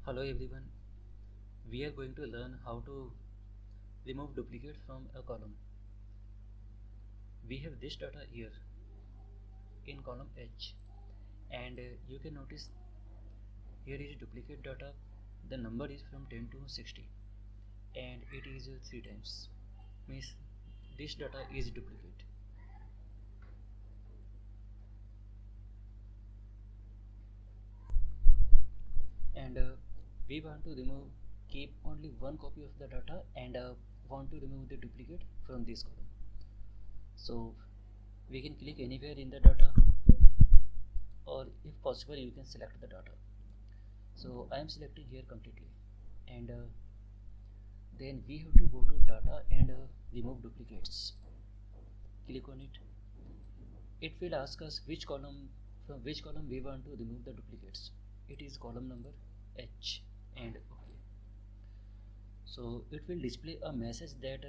Hello everyone, we are going to learn how to remove duplicates from a column. We have this data here in column H, and you can notice here is duplicate data. The number is from 10 to 60 and it is 3 times, means this data is duplicate. And we want to keep only one copy of the data and want to remove the duplicate from this column. So we can click anywhere in the data, or if possible you can select the data. So I am selecting here completely, and then we have to go to data and remove duplicates. Click on it. It will ask us from which column we want to remove the duplicates. It is column number H, and OK. So it will display a message that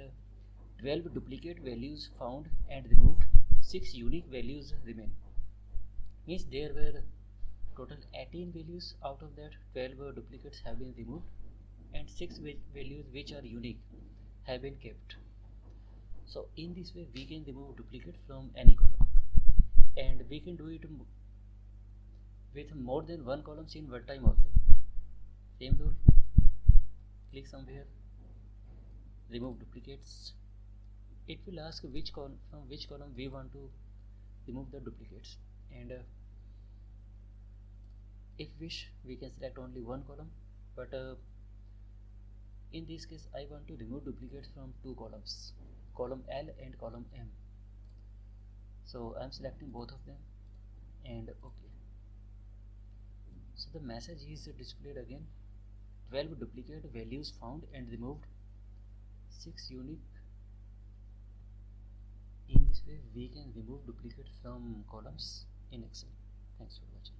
12 duplicate values found and removed, 6 unique values remain. Means there were total 18 values, out of that 12 duplicates have been removed and 6 values which are unique have been kept. So in this way we can remove duplicate from any column, and we can do it with more than one columns in one time also. Same rule, click somewhere, remove duplicates. It will ask from which column we want to remove the duplicates, and if wish we can select only one column, but in this case I want to remove duplicates from two columns, column L and column M. So I am selecting both of them and OK. So the message is displayed again, 12 duplicate values found and removed, 6 unique. In this way we can remove duplicates from columns in Excel. Thanks for watching.